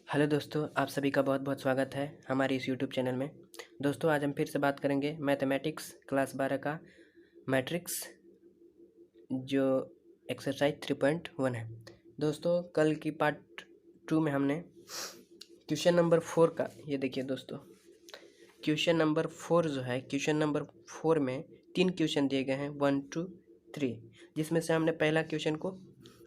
Hello दोस्तों, आप सभी का बहुत बहुत स्वागत है हमारे इस यूट्यूब चैनल में। दोस्तों, आज हम फिर से बात करेंगे मैथमेटिक्स क्लास 12 का मैट्रिक्स, जो एक्सरसाइज 3.1 है। दोस्तों, कल की पार्ट 2 में हमने क्वेश्चन नंबर 4 का, ये देखिए दोस्तों, क्वेश्चन नंबर 4 जो है, क्वेश्चन नंबर 4 में 3 क्वेश्चन दिए गए हैं, 1 2 3, जिसमें से हमने पहला क्वेश्चन को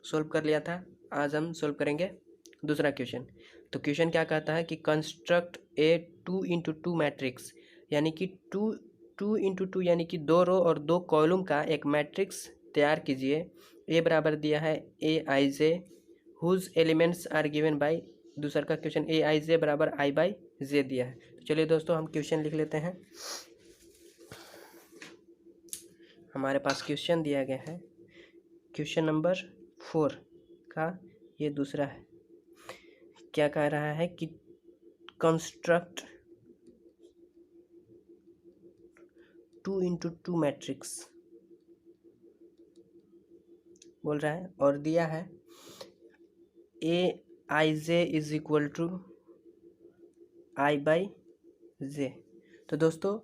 सोल्व कर लिया था। आज हम सोल्व करेंगे दूसरा क्वेश्चन। तो क्वेश्चन क्या कहता है कि कंस्ट्रक्ट ए 2x2 मैट्रिक्स, यानी कि 2x2 यानी कि 2 रो और 2 कॉलम का एक मैट्रिक्स तैयार कीजिए। ए बराबर दिया है A I J whose elements are given by, दूसरा का क्वेश्चन ए आई जे बराबर आई बाई जे दिया है। तो चलिए दोस्तों, हम क्वेश्चन लिख लेते हैं। हमारे पास क्वेश्चन दिया गया है, क्वेश्चन नंबर 4 का ये दूसरा है। क्या कह रहा है कि कंस्ट्रक्ट 2x2 मैट्रिक्स बोल रहा है, और दिया है A I J is equal to I by J. तो दोस्तों,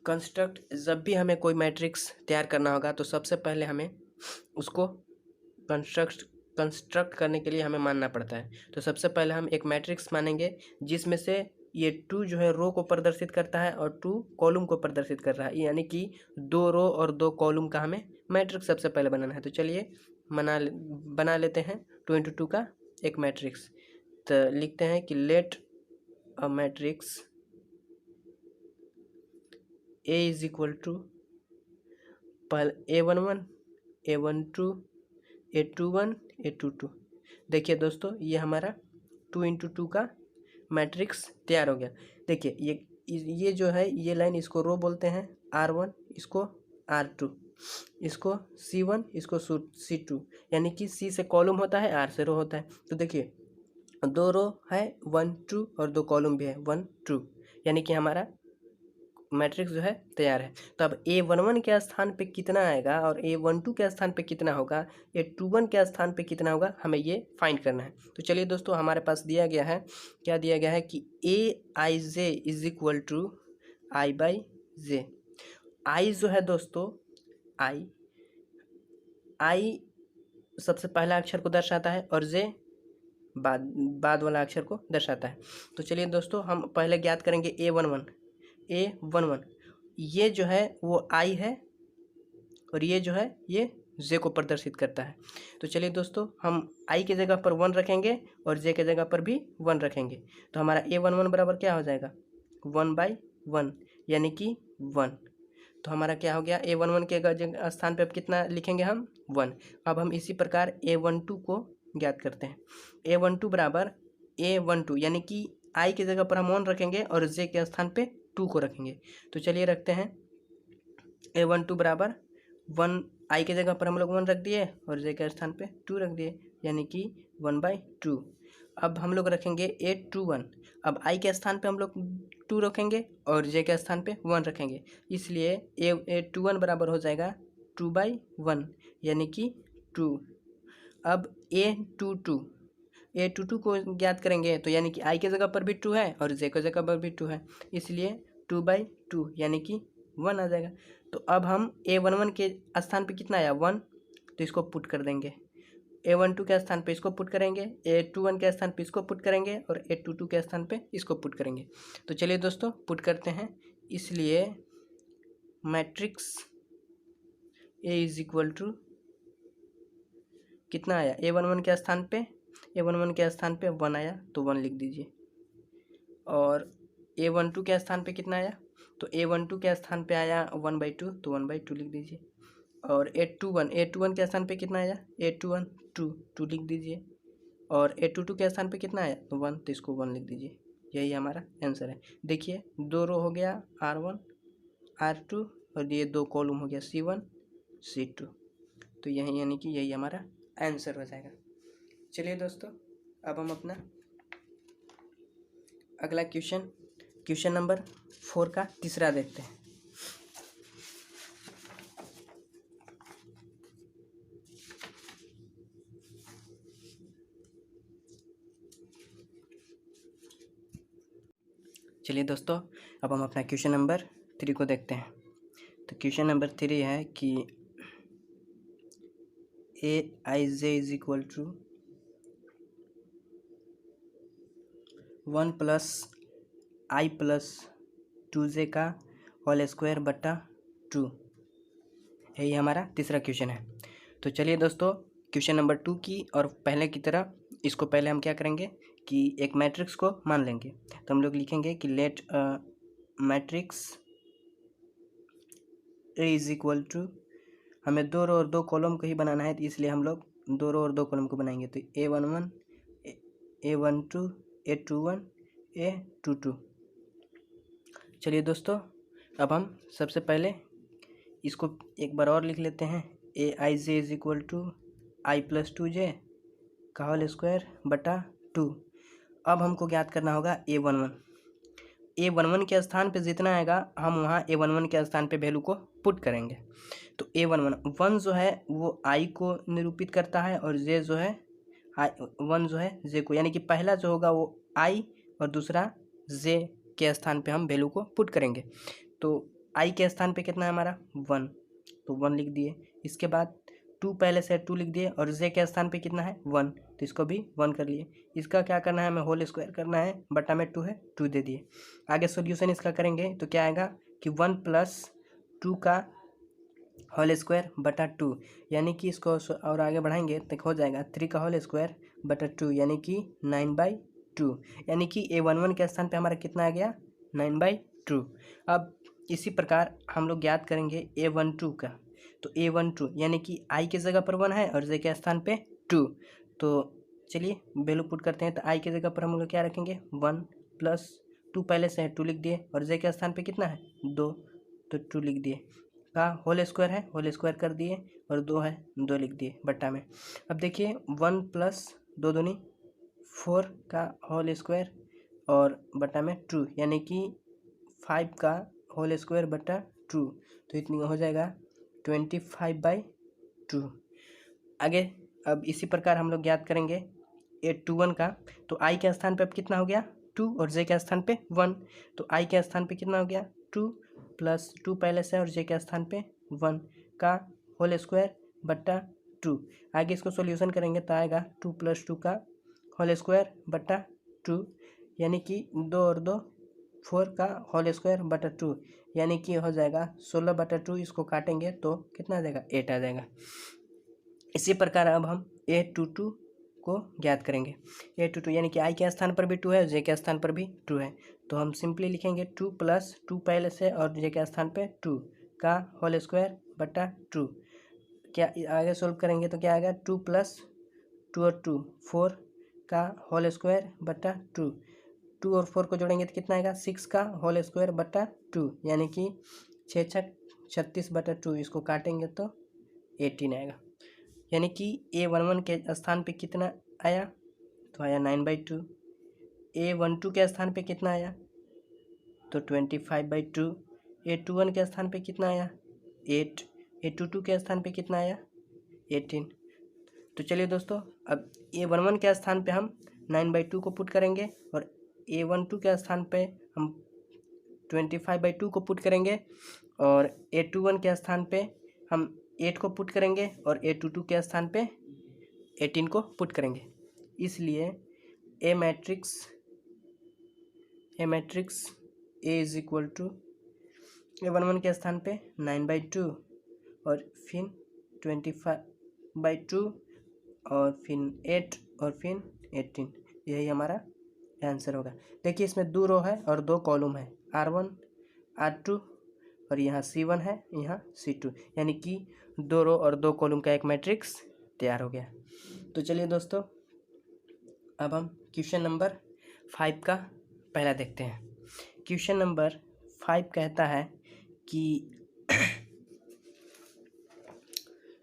कंस्ट्रक्ट, जब भी हमें कोई मैट्रिक्स तैयार करना होगा तो सबसे पहले हमें उसको कंस्ट्रक्ट करने के लिए हमें मानना पड़ता है। तो सबसे पहले हम एक मैट्रिक्स मानेंगे जिसमें से ये 2 जो है रो को प्रदर्शित करता है और 2 कॉलम को प्रदर्शित कर रहा है, यानी कि 2 रो और 2 कॉलम का हमें मैट्रिक्स सबसे पहले बनाना है। तो चलिए बना लेते हैं 2x2 का एक मैट्रिक्स। तो लिखते हैं कि let a matrix A is equal to A11 A12 A21 A22। देखिए दोस्तों, ये हमारा 2x2 का मैट्रिक्स तैयार हो गया। देखिए ये जो है, ये लाइन इसको रो बोलते हैं R1, इसको R2, इसको C1, इसको C2, यानी कि C से कॉलम होता है, R से रो होता है। तो देखिए 2 रो है 1 2 और 2 कॉलम भी है 1 2, यानी कि हमारा मैट्रिक्स जो है तैयार है। तो अब A11 के स्थान पे कितना आएगा और A12 के स्थान पे कितना होगा, A21 के स्थान पे कितना होगा, हमें ये फाइंड करना है। तो चलिए दोस्तों, हमारे पास दिया गया है, क्या दिया गया है कि A I J is equal to I by J. I जो है दोस्तों, आई सबसे पहला अक्षर को दर्शाता है और जे बाद वाला अक्षर को दर्शाता है। तो चलिए दोस्तों, हम पहले ज्ञात करेंगे A11 ये जो है वो आई है, और ये जो है ये जे को प्रदर्शित करता है। तो चलिए दोस्तों, हम आई की जगह पर 1 रखेंगे और जे की जगह पर भी 1 रखेंगे। तो हमारा A11 बराबर क्या हो जाएगा, 1/1, यानी कि 1। तो हमारा क्या हो गया, A11 के स्थान पे अब कितना लिखेंगे हम, 1। अब हम इसी प्रकार A12 को ज्ञात करते हैं। A12 बराबर A12, यानी कि आई की जगह पर हम 1 रखेंगे और जे के स्थान पे 2 को रखेंगे। तो चलिए रखते हैं A12 बराबर 1, आई की जगह पर हम लोग 1 रख दिए और जे के स्थान पे 2 रख दिए, यानी कि 1/2। अब हम लोग रखेंगे A21, अब आई के स्थान पे हम लोग 2 रखेंगे और जे के स्थान पे 1 रखेंगे, इसलिए A21 बराबर हो जाएगा 2/1, यानी कि 2। अब A22 को ज्ञात करेंगे, तो यानी कि आई के जगह पर भी 2 है और जे के जगह पर भी 2 है, इसलिए 2/2 यानी कि 1 आ जाएगा। तो अब हम A11 के स्थान पे कितना आया, 1, तो इसको पुट कर देंगे। A12 के स्थान पे इसको पुट करेंगे, A21 के स्थान पे इसको पुट करेंगे और A22 के स्थान पे इसको पुट करेंगे। तो चलिए दोस्तों, पुट करते हैं। इसलिए matrix A is equal to कितना आया, A11 के स्थान पे 1 आया, तो 1 लिख दीजिए। और A12 के स्थान पे कितना आया, तो A12 के स्थान पे आया 1/2, तो 1/2 लिख दीजिए। और A21 के स्थान पे कितना आया, A21 2 लिख दीजिए। और A22 के स्थान पे कितना आया, तो 1, तो इसको 1 लिख दीजिए। यही हमारा आंसर है। देखिए 2 रो हो गया R1 R2 और ये 2 कॉलम हो गया C1 C2। तो यही, यानी कि यही हमारा आंसर हो जाएगा। चलिए दोस्तों, अब हम अपना अगला क्वेश्चन नंबर 4 का तीसरा देखते हैं। चलिए दोस्तों, अब हम अपना क्वेश्चन नंबर 3 को देखते हैं। तो क्वेश्चन नंबर 3 है कि Aij is equal to 1 plus i plus 2j का होल स्क्वायर बटा 2। यही हमारा तीसरा क्वेश्चन है। तो चलिए दोस्तों, क्वेश्चन नंबर 2 की और पहले की तरह इसको पहले हम क्या करेंगे कि एक मैट्रिक्स को मान लेंगे। तो हम लोग लिखेंगे कि let matrix A is equal to, हमें 2 रो और 2 कॉलम को ही बनाना है, तो इसलिए हम लोग 2 रो और 2 कॉलम को बनाएंगे। तो A11 A12 A21 A22। चलिए दोस्तों, अब हम सबसे पहले इसको एक बार और लिख लेते हैं। Aij is equal to i plus 2j का होल स्क्वायर बटा 2। अब हमको ज्ञात करना होगा A11 के स्थान पे जितना आएगा हम वहाँ A11 के स्थान पे वैल्यू को पुट करेंगे। तो A11 जो है वो आई को निरूपित करता है और जे जो है वन जो है जे को, यानी कि पहला जो होगा वो आई और दूसरा जे के स्थान पे हम वैल्यू को पुट करेंगे। तो आई के स्थान पे कितना है हमारा 1, तो 1 लिख दिए। इसके बाद 2 पहले से 2 लिख दिए और जे के स्थान पे कितना है 1, तो इसको भी 1 कर लिए। इसका क्या करना है, हमें होल स्क्वायर करना है, बटा में 2 है 2 दे दिए। आगे सॉल्यूशन इसका करेंगे तो क्या आएगा कि 1 प्लस 2 का होल स्क्वायर बटा 2, यानी कि इसको और आगे बढ़ाएंगे तो हो जाएगा 3 का होल स्क्वायर बटा 2, यानी कि 9/2। यानी कि A11 के स्थान पे हमारा कितना आ गया 9/2। अब इसी प्रकार हम लोग ज्ञात करेंगे A12 का। तो A12 यानी कि आई की जगह पर 1 है और जे के स्थान पे 2। तो चलिए वैल्यू पुट करते हैं। तो आई की जगह पर हम लोग क्या रखेंगे 1 प्लस 2 पहले से है 2 लिख दिए और जे के स्थान पे कितना है 2, तो 2 लिख दिए। का होल स्क्वायर है, होल स्क्वायर कर दिए और 2 है 2 लिख दिए बट्टा में। अब देखिए 1 प्लस 2 दूनी 4 का होल स्क्वायर और बट्टा में 2, यानी कि 5 का होल स्क्वायर बटा 2, तो इतनी हो जाएगा 25/2। आगे अब इसी प्रकार हम लोग ज्ञात करेंगे A21 का। तो आई के स्थान पे अब कितना हो गया 2 और जे के स्थान पे 1, तो आई के स्थान पे कितना हो गया 2 प्लस 2 पहले से और जे के स्थान पे 1 का होल स्क्वायर बट्टा 2। आगे इसको सॉल्यूशन करेंगे तो आएगा 2 प्लस 2 का होल स्क्वायर बट्टा 2, यानी कि 2 और 2 4 का होल स्क्वायर बटा 2, यानी कि हो जाएगा 16/2। इसको काटेंगे तो कितना आ जाएगा 8 आ जाएगा। इसी प्रकार अब हम A22 को ज्ञात करेंगे। A22 यानी कि आई के स्थान पर भी 2 है, जे के स्थान पर भी 2 है, तो हम सिंपली लिखेंगे 2 प्लस 2 पहले से और जे के स्थान पे 2 का होल स्क्वायर बटा 2। क्या आगे सोल्व करेंगे तो क्या आएगा 2 प्लस 2 और 2 4 का होल स्क्वायर बटा 2। 2 और 4 को जोड़ेंगे तो कितना आएगा 6 का होल स्क्वायर बटा 2, यानी कि 6 36/2। इसको काटेंगे तो 18 आएगा। यानी कि A11 के स्थान पे कितना आया, तो आया 9/2। A12 के स्थान पे कितना आया, तो 25/2। A21 के स्थान पे कितना आया 8। A22 के स्थान पे कितना आया 18। तो चलिए दोस्तों, अब A11 के स्थान पे हम 9/2 को पुट करेंगे और A12 के स्थान पे हम 25/2 को पुट करेंगे और A21 के स्थान पे हम 8 को पुट करेंगे और A22 के स्थान पे 18 को पुट करेंगे। इसलिए A matrix A is equal to A11 के स्थान पे 9/2 और फिर 25/2 और फिर 8 और फिर 18। यही हमारा आंसर होगा। देखिए इसमें 2 रो है और 2 कॉलम है, R1 R2 और यहाँ C1 है, यहाँ C2, यानी कि 2 रो और 2 कॉलम का एक मैट्रिक्स तैयार हो गया। तो चलिए दोस्तों, अब हम क्वेश्चन नंबर 5 का पहला देखते हैं। क्वेश्चन नंबर 5 कहता है कि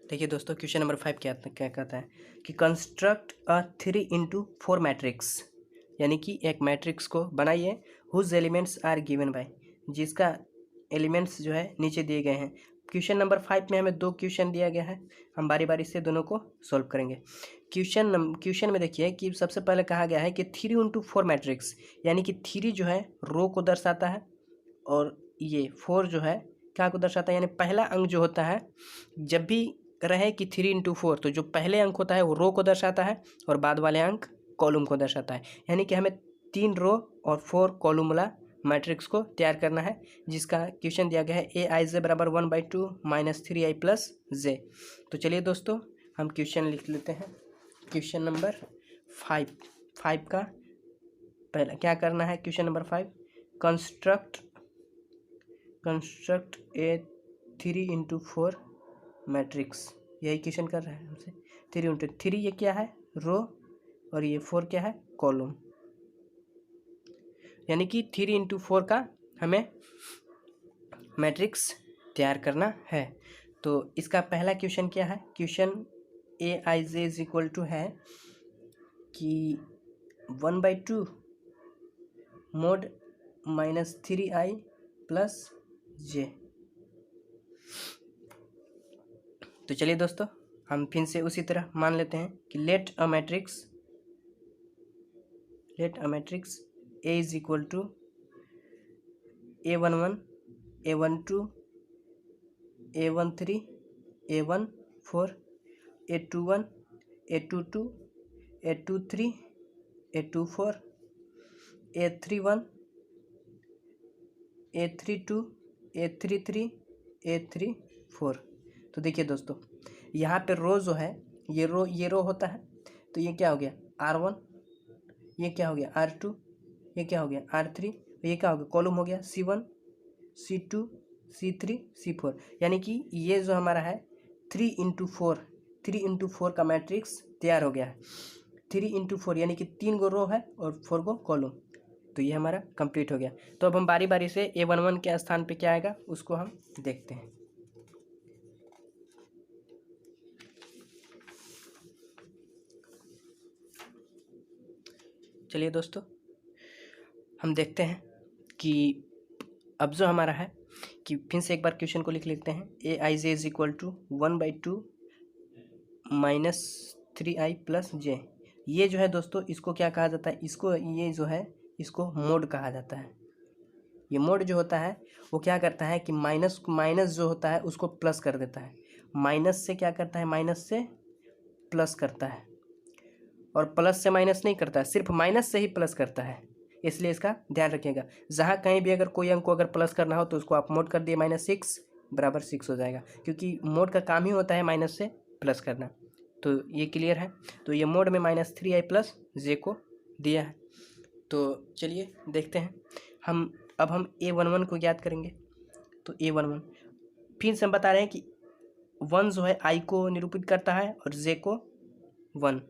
देखिए दोस्तों, क्वेश्चन नंबर 5 क्या कहता है कि कंस्ट्रक्ट अ 3x4 मैट्रिक्स, यानी कि एक मैट्रिक्स को बनाइए whose elements are given by, जिसका एलिमेंट्स जो है नीचे दिए गए हैं। क्वेश्चन नंबर 5 में हमें 2 क्वेश्चन दिया गया है, हम बारी बारी से दोनों को सॉल्व करेंगे। क्वेश्चन में देखिए कि सबसे पहले कहा गया है कि 3x4 मैट्रिक्स, यानी कि 3 जो है रो को दर्शाता है और ये 4 जो है क्या को दर्शाता है, यानी पहला अंक जो होता है जब भी रहे कि 3x4 तो जो पहले अंक होता है वो रो को दर्शाता है और बाद वाले अंक कॉलम को दर्शाता है। यानी कि हमें 3 रो और 4 कॉलम वाला मैट्रिक्स को तैयार करना है, जिसका क्वेश्चन दिया गया है aij बराबर 1/2 - 3i + j। तो चलिए दोस्तों हम क्वेश्चन लिख लेते हैं। क्वेश्चन नंबर 5 का पहला क्या करना है, क्वेश्चन नंबर 5 कंस्ट्रक्ट ए 3x4 मैट्रिक्स, यही क्वेश्चन कर रहा है हमसे। 3 ये क्या है, रो, और ये 4 क्या है, कॉलम। यानी कि 3x4 का हमें मैट्रिक्स तैयार करना है। तो इसका पहला क्वेश्चन क्या है, क्वेश्चन aij = है कि 1/2 mod -3i + j। तो चलिए दोस्तों हम फिर से उसी तरह मान लेते हैं कि let a matrix A = a11 a12 a13 a14 a21 a22 a23 a24 a31 a32 a33 a34। तो देखिए दोस्तों यहाँ पे रो जो है ये रो होता है, तो ये क्या हो गया R1, ये क्या हो गया R2, ये क्या हो गया R3, ये क्या हो गया कॉलम हो गया C1 C2 C3 C4। यानी कि ये जो हमारा है 3x4 का मैट्रिक्स तैयार हो गया है। 3x4 यानी कि 3 गो रो है और 4 गो कॉलम, तो ये हमारा कंप्लीट हो गया। तो अब हम बारी बारी से a11 के स्थान पे क्या आएगा उसको हम देखते हैं। चलिए दोस्तों हम देखते हैं कि अब जो हमारा है कि फिर से एक बार क्वेश्चन को लिख लेते हैं। aij = 1/2 - 3i + j। ये जो है दोस्तों इसको क्या कहा जाता है, इसको ये जो है इसको मोड कहा जाता है। ये मोड जो होता है वो क्या करता है कि माइनस जो होता है उसको प्लस कर देता है, माइनस से क्या करता है, माइनस से प्लस करता है, और प्लस से माइनस नहीं करता है, सिर्फ माइनस से ही प्लस करता है। इसलिए इसका ध्यान रखिएगा, जहाँ कहीं भी अगर कोई अंक को अगर प्लस करना हो तो उसको आप मोड कर दिए -6 = 6 हो जाएगा, क्योंकि मोड का काम ही होता है माइनस से प्लस करना। तो ये क्लियर है। तो ये मोड में -3i + j को दिया है। तो चलिए देखते हैं अब हम a11 को ज्ञात करेंगे। तो a11 फिर से हम बता रहे हैं कि 1 जो है i को निरूपित करता है और j को 1।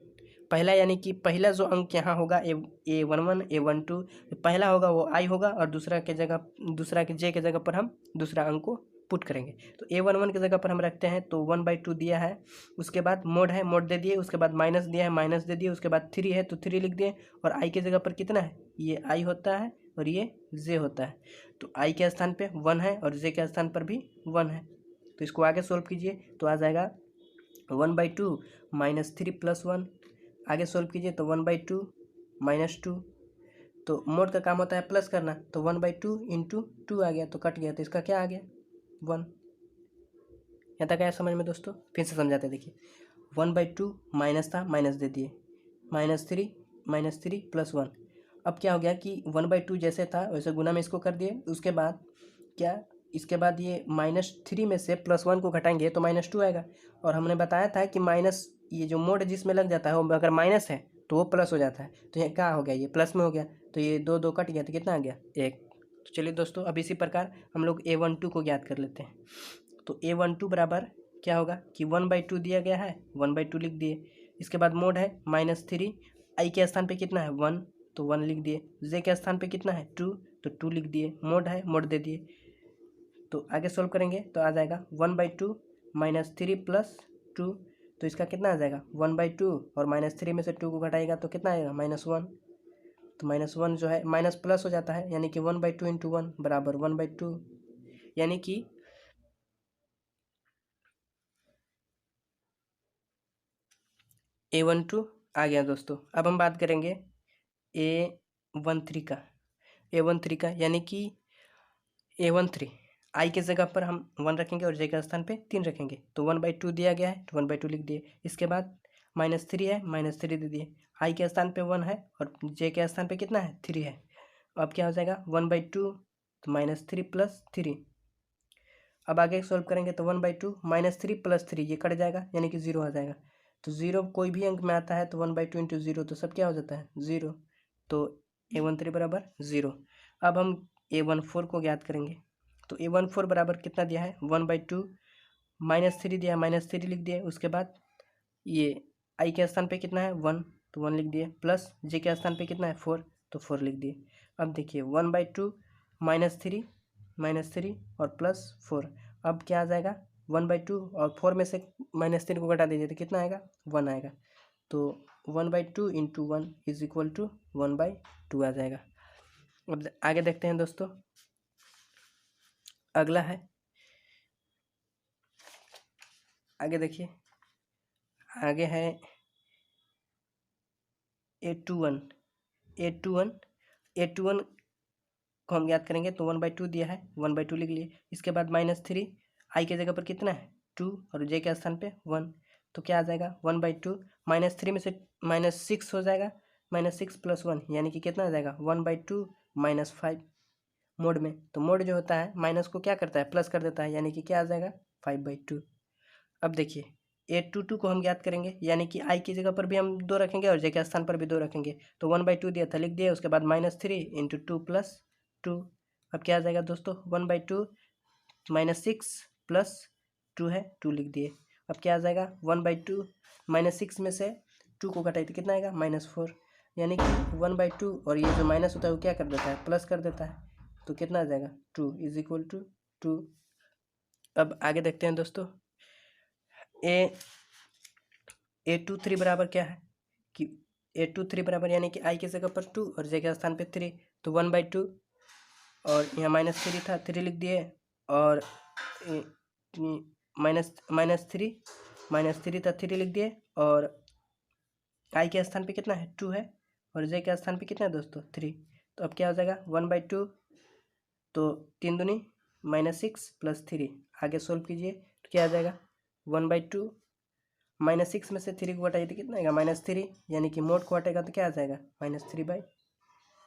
पहला यानी कि पहला जो अंक यहाँ होगा a11 a12, पहला होगा वो i होगा और दूसरा के j के जगह पर हम दूसरा अंक को पुट करेंगे। तो a11 की जगह पर हम रखते हैं, तो 1/2 दिया है, उसके बाद मोड है, मोड दे दिए, उसके बाद माइनस दिया है, माइनस दे दिए, उसके बाद 3 है तो 3 लिख दिए, और i की जगह पर कितना है, ये i होता है और ये j होता है। तो i के स्थान पे 1 है और j के स्थान पर भी 1 है। तो इसको आगे सोल्व कीजिए तो आ जाएगा 1/2 - 3 + 1। आगे सोल्व कीजिए तो 1/2 - 2। तो मोड का काम होता है प्लस करना, तो 1/2 × 2 आ गया, तो कट गया, तो इसका क्या आ गया 1। यहाँ तक आया समझ में दोस्तों? फिर से समझाते देखिए। 1/2 माइनस था, माइनस दे दिए, -3 + 1। अब क्या हो गया कि 1/2 जैसे था वैसे गुना में इसको कर दिए, उसके बाद क्या, इसके बाद ये -3 में से +1 को घटाएंगे तो -2 आएगा। और हमने बताया था कि माइनस ये जो मोड जिसमें लग जाता है वो अगर माइनस है तो वो प्लस हो जाता है। तो ये क्या हो गया, ये प्लस में हो गया, तो ये 2 कट गया, तो कितना आ गया 1। तो चलिए दोस्तों अब इसी प्रकार हम लोग a12 को ज्ञात कर लेते हैं। तो a12 बराबर क्या होगा कि 1/2 दिया गया है, 1/2 लिख दिए, इसके बाद मोड है -3, i के स्थान पे कितना है 1 तो 1 लिख दिए, j के स्थान पे कितना है 2 तो 2 लिख दिए, मोड है, मोड दे दिए। तो आगे सोल्व करेंगे तो आ जाएगा 1/2 -3 + 2, तो इसका कितना आ जाएगा 1/2, और -3 में से 2 को घटाएगा तो कितना आएगा -1। तो -1 जो है माइनस प्लस हो जाता है, यानी कि 1/2 × 1 = 1/2, यानी कि A12 आ गया दोस्तों। अब हम बात करेंगे A13 का। A13 का यानी कि A13 आई के जगह पर हम 1 रखेंगे और जे के स्थान पे 3 रखेंगे, तो 1/2 दिया गया है तो 1/2 लिख दिए। इसके बाद -3 है, -3 दे दिए। आई के स्थान पे 1 है और जे के स्थान पे कितना है, 3 है। अब क्या हो जाएगा 1/2 तो -3 + 3। अब आगे सॉल्व करेंगे तो 1/2 -3 + 3 ये कट जाएगा यानी कि 0 आ जाएगा। तो 0 कोई भी अंक में आता है तो 1/2 × 0 तो सब क्या हो जाता है 0। तो A13 बराबर 0। अब हम A14 को ज्ञात करेंगे। तो A14 बराबर कितना दिया है 1/2 -3 दिया, -3 लिख दिए। उसके बाद ये आई के स्थान पे कितना है 1 तो 1 लिख दिए, प्लस जे के स्थान पे कितना है 4 तो 4 लिख दिए। अब देखिए 1/2 -3 और +4। अब क्या आ जाएगा 1/2 और 4 में से -3 को घटा दीजिए तो कितना आएगा 1 आएगा। तो 1/2 × 1 = 1/2 आ जाएगा। अब आगे देखते हैं दोस्तों, अगला है, आगे देखिए, आगे है A21 को हम ज्ञात करेंगे तो 1/2 दिया है, 1/2 लिख लिए। इसके बाद -3 आई के जगह पर कितना है 2 और जे के स्थान पे 1 तो क्या आ जाएगा 1/2 -3 में से -6 हो जाएगा, -6 + 1 यानी कि कितना आ जाएगा 1/2 -5 मोड में। तो मोड जो होता है माइनस को क्या करता है प्लस कर देता है, यानी कि क्या आ जाएगा 5/2। अब देखिए A22 को हम ज्ञात करेंगे, यानी कि आई की जगह पर भी हम 2 रखेंगे और जे के स्थान पर भी 2 रखेंगे। तो 1/2 दिया था लिख दिए, उसके बाद -3 × 2 + 2। अब क्या आ जाएगा दोस्तों 1/2 -6 + 2 है 2 लिख दिए। अब क्या आ जाएगा 1/2 -6 में से 2 को घटाई तो कितना आएगा -4, यानी कि 1/2 और ये जो माइनस होता है वो क्या कर देता है प्लस कर देता है। तो कितना आ जाएगा 2 = 2। अब आगे देखते हैं दोस्तों, A23 बराबर क्या है कि A23 बराबर यानी कि आई की जगह पर 2 और जे के स्थान पे 3 तो 1/2 और यहाँ -3 था 3 लिख दिए और -3 था 3 लिख दिए और आई के स्थान पे कितना है 2 है और जे के स्थान पे कितना है दोस्तों 3। तो अब क्या हो जाएगा 1/2 तो 3 दूनी -6 + 3। आगे सोल्व कीजिए तो क्या आ जाएगा 1/2 -6 में से 3 को घटाइए तो कितना आएगा -3, यानी कि मोड को हटेगा तो क्या आ जाएगा -3/,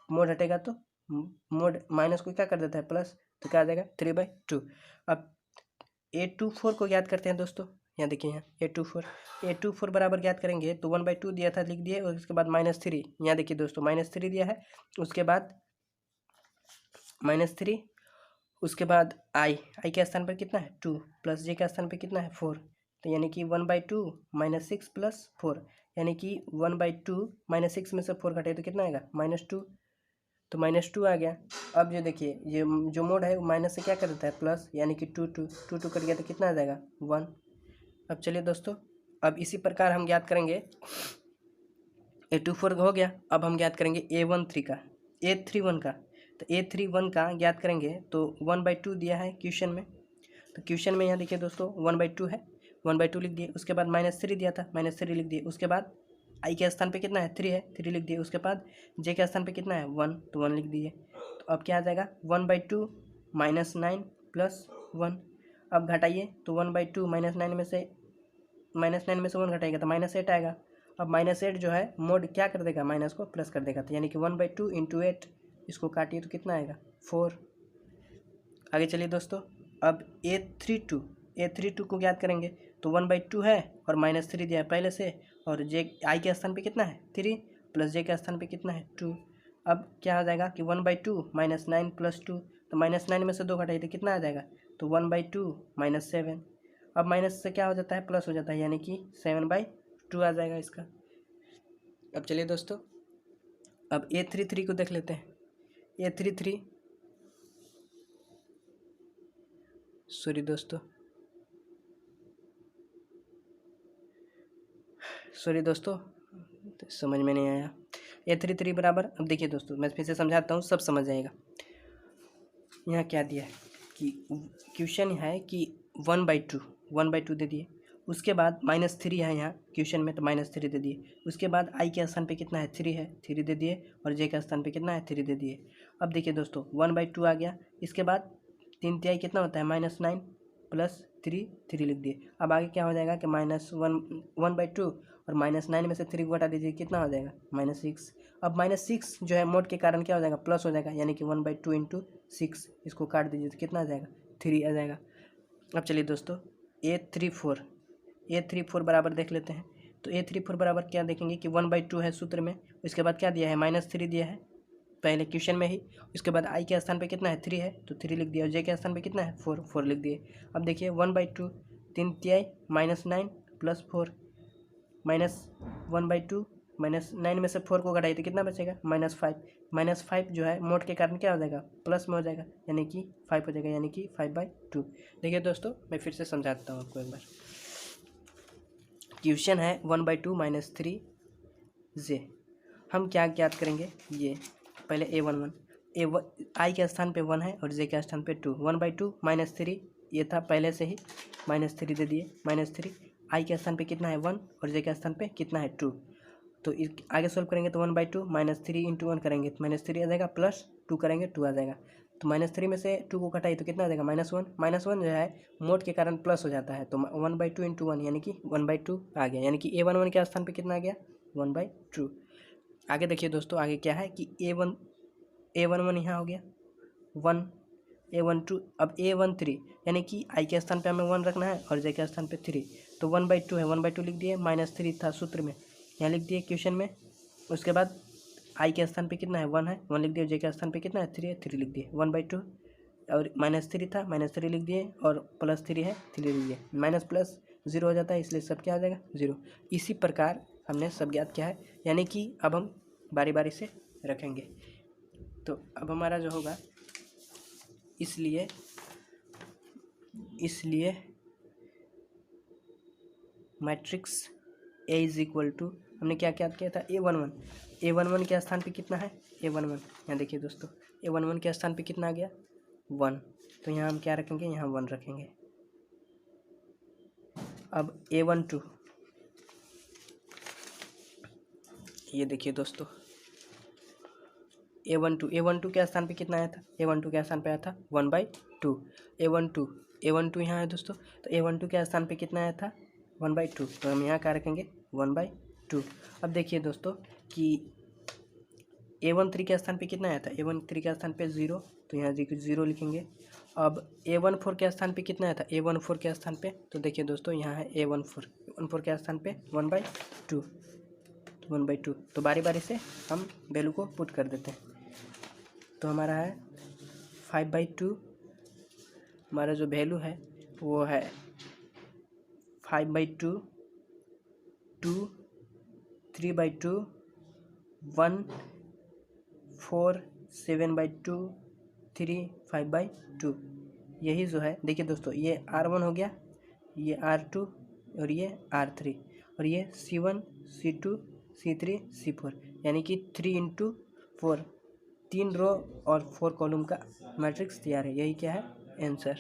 मोड हटेगा तो मोड माइनस को क्या कर देता है प्लस, तो क्या आ जाएगा 3/2। अब A24 को ज्ञात करते हैं दोस्तों। यहाँ देखिए, यहाँ A24 बराबर ज्ञात करेंगे तो 1/2 दिया था लिख दिए और उसके बाद -3, यहाँ देखिए दोस्तों -3 दिया है, उसके बाद -3, उसके बाद आई के स्थान पर कितना है 2 प्लस जे के स्थान पर कितना है 4, तो यानी कि 1/2 -6 + 4, यानी कि 1/2 -6 में से 4 घटे तो कितना आएगा -2, तो -2 आ गया। अब जो देखिए ये जो मोड है वो माइनस से क्या कर देता है प्लस, यानी कि 2 कट गया तो कितना आ जाएगा 1। अब चलिए दोस्तों, अब इसी प्रकार हम ज्ञात करेंगे A24 हो गया। अब हम ज्ञात करेंगे A31 का, A31 का। तो A31 का ज्ञात करेंगे तो 1/2 दिया है क्वेश्चन में, तो क्वेश्चन में यहाँ देखिए दोस्तों 1/2 है, 1/2 लिख दिए। उसके बाद -3 दिया था, -3 लिख दिए। उसके बाद आई के स्थान पे कितना है 3 है, 3 लिख दिए। उसके बाद जे के स्थान पे कितना है 1 तो 1 लिख दिए। तो अब क्या आ जाएगा 1/2 -9 + 1। अब घटाइए तो 1/2 -9 में से 1 घटाएगा तो -8 आएगा। अब -8 जो है मोड क्या कर देगा माइनस को प्लस कर देगा, तो यानी कि 1/2 × 8, इसको काटिए तो कितना आएगा 4। आगे चलिए दोस्तों, अब A32 को ज्ञात करेंगे तो 1/2 है और -3 दिया है पहले से, और जे आई के स्थान पे कितना है 3 प्लस जे के स्थान पे कितना है 2। अब क्या आ जाएगा कि 1/2 -9 + 2, तो -9 में से 2 घटाइए तो कितना आ जाएगा, तो 1/2 -7। अब माइनस से क्या हो जाता है प्लस हो जाता है, यानी कि 7/2 आ जाएगा इसका। अब चलिए दोस्तों, अब A33 को देख लेते हैं। A33 सॉरी दोस्तों तो समझ में नहीं आया। A33 बराबर, अब देखिए दोस्तों मैं फिर से समझाता हूँ, सब समझ जाएगा। यहाँ क्या दिया है कि क्वेश्चन है कि 1/2 दे दिए उसके बाद -3 है यहाँ क्वेश्चन में, तो -3 दे दिए। उसके बाद i के स्थान पे कितना है 3 है, 3 दे दिए, और j के स्थान पे कितना है 3 दे दिए। अब देखिए दोस्तों 1/2 आ गया। इसके बाद 3 कितना होता है -9 + 3, 3 लिख दिए। अब आगे क्या हो जाएगा कि -1/2 और -9 में से 3 को हटा दीजिए, कितना हो जाएगा -6। अब -6 जो है मोड के कारण क्या हो जाएगा प्लस हो जाएगा, यानी कि 1/2 × 6, इसको काट दीजिए तो कितना आ जाएगा 3 आ जाएगा। अब चलिए दोस्तों A34 बराबर देख लेते हैं। तो A34 बराबर क्या देखेंगे कि 1/2 है सूत्र में, उसके बाद क्या दिया है -3 दिया है पहले क्वेश्चन में ही। उसके बाद i के स्थान पे कितना है 3 है, तो 3 लिख दिया, और j के स्थान पे कितना है 4 लिख दिए। अब देखिए 1/2 3 तिहाई -9 + 4 -1/2 -9 में से 4 को घटाइए तो कितना बचेगा -5। -5 जो है मोड के कारण क्या हो जाएगा प्लस में हो जाएगा, यानी कि 5 हो जाएगा, यानी कि 5/2। देखिए दोस्तों मैं फिर से समझाता हूँ आपको एक बार। क्वेश्चन है 1/2 - 3j। हम क्या ज्ञात करेंगे, ये पहले A11 i के स्थान पे 1 है और j के स्थान पे 2। 1/2 - 3 ये था पहले से ही, -3 दे दिए, -3 i के स्थान पे कितना है 1 और j के स्थान पे कितना है 2। तो आगे सोल्व करेंगे तो 1/2 -3 × 1 करेंगे तो -3 आ जाएगा, प्लस 2 करेंगे 2 आ जाएगा। तो -3 में से 2 को घटाइए तो कितना आ जाएगा -1 जो है मोड के कारण प्लस हो जाता है, तो 1/2 × 1 यानी कि 1/2 आ गया, यानी कि A11 के स्थान पे कितना आ गया 1/2। आगे देखिए दोस्तों आगे क्या है कि A11 यहाँ हो गया 1, A12, अब A13 यानी कि i के स्थान पे हमें 1 रखना है और j के स्थान पे 3, तो 1/2 है, 1/2 लिख दिए, -3 था सूत्र में, यहाँ लिख दिए क्वेश्चन में। उसके बाद i के स्थान पे कितना है 1 है, 1 लिख दिए, j के स्थान पे कितना है 3 है, 3 लिख दिए, 1/2 और -3 था, -3 लिख दिए, और +3 है 3 लिख दिए। माइनस प्लस 0 हो जाता है, इसलिए सब क्या आ जाएगा 0। इसी प्रकार हमने सब ज्ञात किया है, यानी कि अब हम बारी बारी से रखेंगे। तो अब हमारा जो होगा, इसलिए मैट्रिक्स A = हमने क्या क्या किया था A11 के स्थान पे कितना है A11, यहाँ देखिए दोस्तों A11 के स्थान पे कितना आ गया 1, तो यहाँ हम क्या रखेंगे, यहाँ 1 रखेंगे। अब A12, ये देखिए दोस्तों A12 के स्थान पे कितना आया था, A12 के स्थान पे आया था 1/2। A12 यहाँ है दोस्तों, तो A12 के स्थान पे कितना आया था 1/2, तो हम यहाँ क्या रखेंगे 1/2। अब देखिए दोस्तों कि A13 के स्थान पे कितना आया था, A13 के स्थान पे 0, तो यहाँ 0 लिखेंगे। अब A14 के स्थान पे कितना आया था, A14 के स्थान पे, तो देखिए दोस्तों यहाँ है A14 के स्थान पे 1/2, 1/2। तो बारी बारी से हम वैल्यू को पुट कर देते हैं। तो हमारा है 5/2, हमारा जो वैल्यू है वो है 5/2, 2, 3/2, 1, 4, 7/2, 3, 5/2। यही जो है देखिए दोस्तों, ये R1 हो गया, ये R2 और ये R3, और ये C1, C2, C3, C4, यानी कि 3 × 4, 3 रो और 4 कॉलम का मैट्रिक्स तैयार है। यही क्या है आंसर।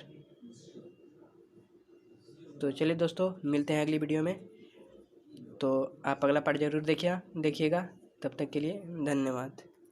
तो चलिए दोस्तों मिलते हैं अगली वीडियो में। तो आप अगला पार्ट जरूर देखिएगा। तब तक के लिए धन्यवाद।